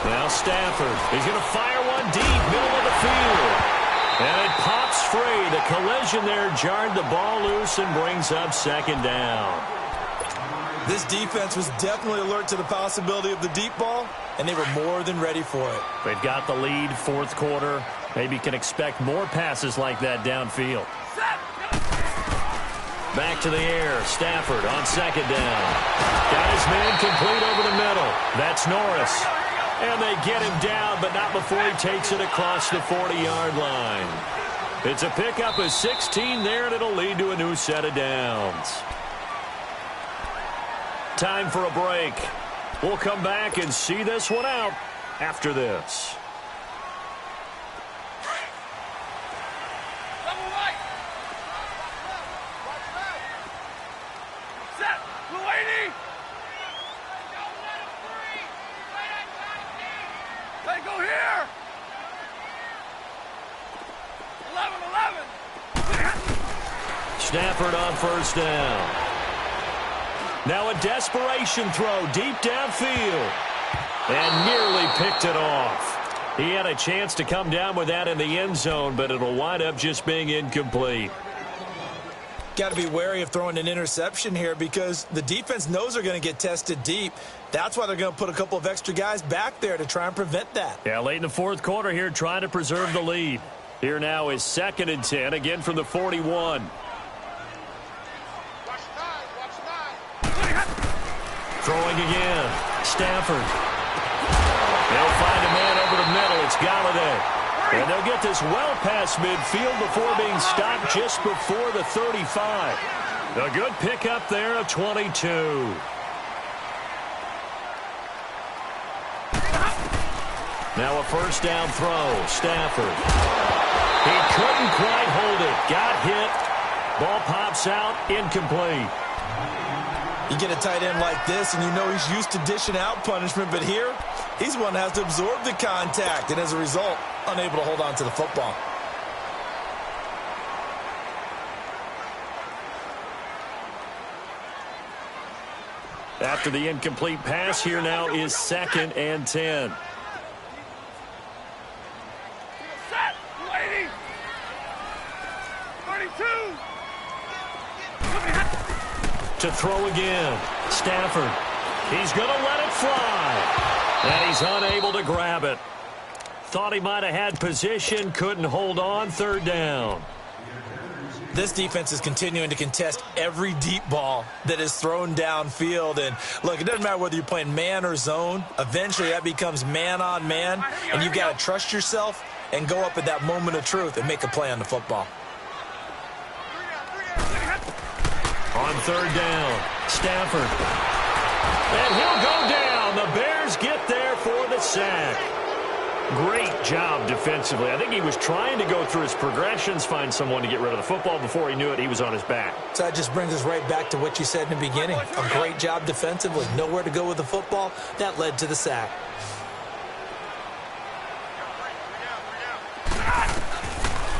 Now Stafford, he's going to fire one deep, middle of the field. And it pops free. The collision there jarred the ball loose and brings up second down. This defense was definitely alert to the possibility of the deep ball, and they were more than ready for it. They've got the lead, fourth quarter. Maybe can expect more passes like that downfield. Back to the air. Stafford on second down. Got his man complete over the middle. That's Norris. And they get him down, but not before he takes it across the 40-yard line. It's a pickup of 16 there, and it'll lead to a new set of downs. Time for a break. We'll come back and see this one out after this. Stafford on first down. Now a desperation throw deep downfield. And nearly picked it off. He had a chance to come down with that in the end zone, but it'll wind up just being incomplete. Got to be wary of throwing an interception here because the defense knows they're going to get tested deep. That's why they're going to put a couple of extra guys back there to try and prevent that. Yeah, late in the fourth quarter here, trying to preserve the lead. Here now is 2nd and 10, again from the 41. Throwing again. Stafford. They'll find a man over the middle. It's Galladay. And they'll get this well past midfield before being stopped just before the 35. A good pickup there of 22. Now a first down throw. Stafford. He couldn't quite hold it. Got hit. Ball pops out. Incomplete. You get a tight end like this, and you know he's used to dishing out punishment, but here, he's the one that has to absorb the contact, and as a result, unable to hold on to the football. After the incomplete pass, here now is 2nd and 10. Set, lady. 32. To throw again. Stafford. He's going to let it fly. And he's unable to grab it. Thought he might have had position. Couldn't hold on. Third down. This defense is continuing to contest every deep ball that is thrown downfield. And, look, it doesn't matter whether you're playing man or zone. Eventually, that becomes man on man. And you've got to trust yourself and go up at that moment of truth and make a play on the football. On third down, Stafford. And he'll go down. The Bears get there for the sack. Great job defensively. I think he was trying to go through his progressions, find someone to get rid of the football. Before he knew it, he was on his back. So that just brings us right back to what you said in the beginning. A great job defensively. Nowhere to go with the football. That led to the sack.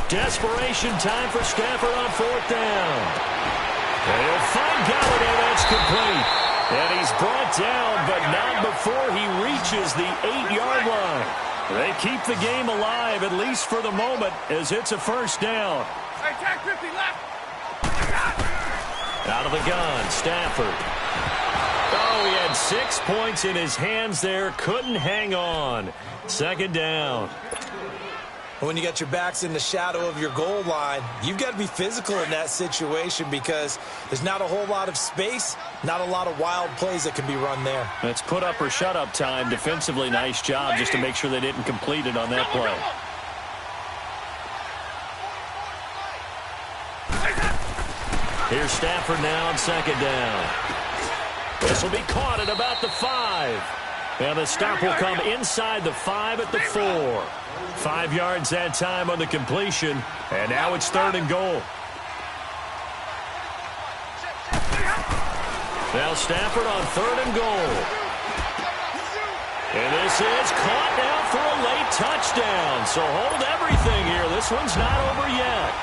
Desperation time for Stafford on fourth down. And he'll find Galladay. That's complete. And he's brought down, but not before he reaches the 8-yard line. They keep the game alive, at least for the moment, as it's a first down. Hey, tag 50 left. Out of the gun, Stafford. Oh, he had 6 points in his hands there. Couldn't hang on. Second down. When you got your backs in the shadow of your goal line, you've got to be physical in that situation because there's not a whole lot of space, not a lot of wild plays that can be run there. It's put up or shut up time. Defensively, nice job just to make sure they didn't complete it on that play. Here's Stafford now on second down. This will be caught at about the 5. And the stop will come inside the 5 at the 4. 5 yards that time on the completion. And now it's third and goal. Now Stafford on third and goal. And this is caught now for a late touchdown. So hold everything here. This one's not over yet.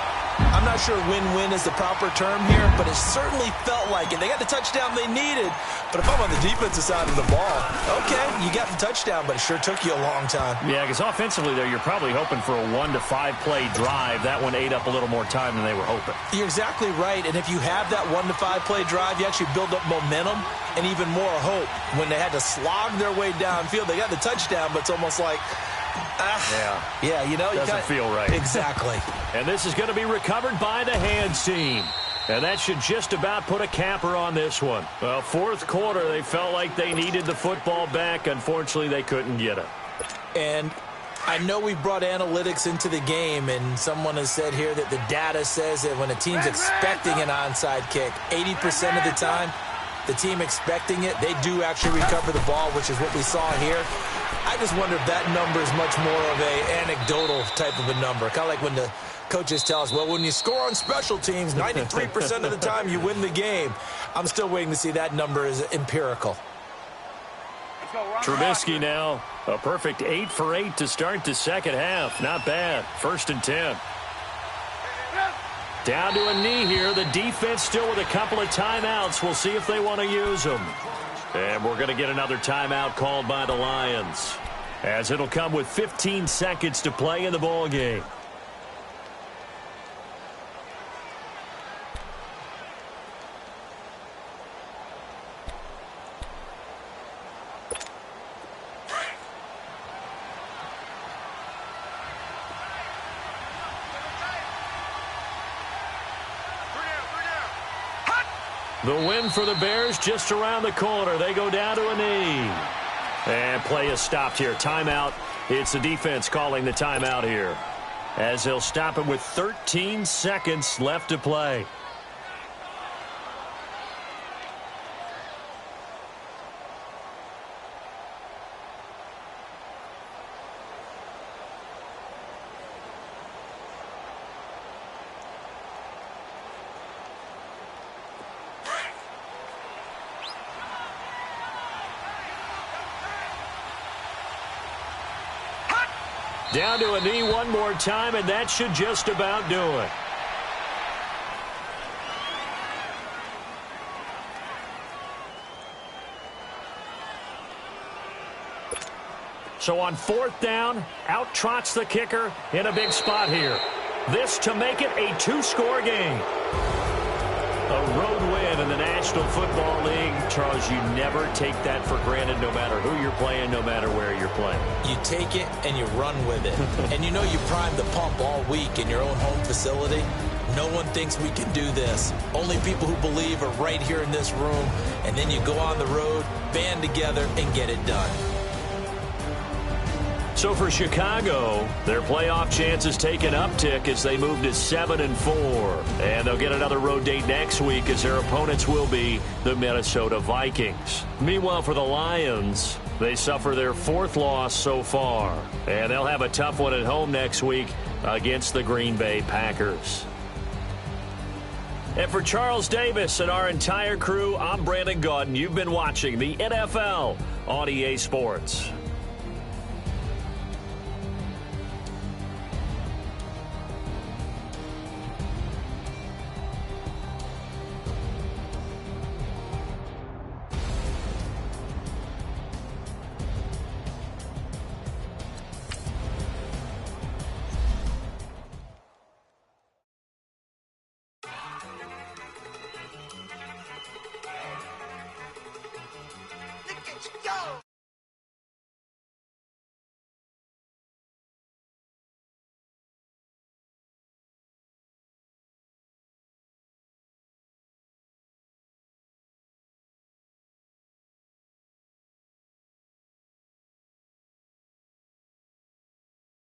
I'm not sure win-win is the proper term here, but it certainly felt like it. They got the touchdown they needed, but if I'm on the defensive side of the ball, okay, you got the touchdown, but it sure took you a long time. Yeah, because offensively there, you're probably hoping for a 1 to 5 play drive. That one ate up a little more time than they were hoping. You're exactly right, and if you have that 1 to 5 play drive, you actually build up momentum and even more hope. When they had to slog their way downfield, they got the touchdown, but it's almost like, yeah, you know, doesn't feel right. Exactly. And this is going to be recovered by the hands team. And that should just about put a capper on this one. Well, fourth quarter, they felt like they needed the football back. Unfortunately, they couldn't get it. And I know we brought analytics into the game, and someone has said here that the data says that when a team's expecting an onside kick, 80% of the time, the team expecting it, they do actually recover the ball, which is what we saw here. I just wonder if that number is much more of a anecdotal type of a number. Kind of like when the coaches tell us, well, when you score on special teams, 93% of the time you win the game. I'm still waiting to see that number is empirical. Trubisky now, a perfect 8 for 8 to start the second half. Not bad. 1st and 10. Down to a knee here. The defense still with a couple of timeouts. We'll see if they want to use them. And we're going to get another timeout called by the Lions, as it'll come with 15 seconds to play in the ball game. The win for the Bears just around the corner. They go down to a knee. And play is stopped here. Timeout. It's the defense calling the timeout here, as they'll stop it with 13 seconds left to play. Down to a knee one more time, and that should just about do it. So on 4th down, out trots the kicker in a big spot here. This to make it a 2-score game. A road win in the National Football League. Charles, you never take that for granted, no matter who you're playing, no matter where you're playing. You take it and you run with it. And you know you primed the pump all week in your own home facility. No one thinks we can do this. Only people who believe are right here in this room. And then you go on the road, band together, and get it done. So for Chicago, their playoff chances take an uptick as they move to 7-4. And they'll get another road date next week, as their opponents will be the Minnesota Vikings. Meanwhile, for the Lions, they suffer their 4th loss so far. And they'll have a tough one at home next week against the Green Bay Packers. And for Charles Davis and our entire crew, I'm Brandon Gaudin. You've been watching the NFL on EA Sports. Look at you go!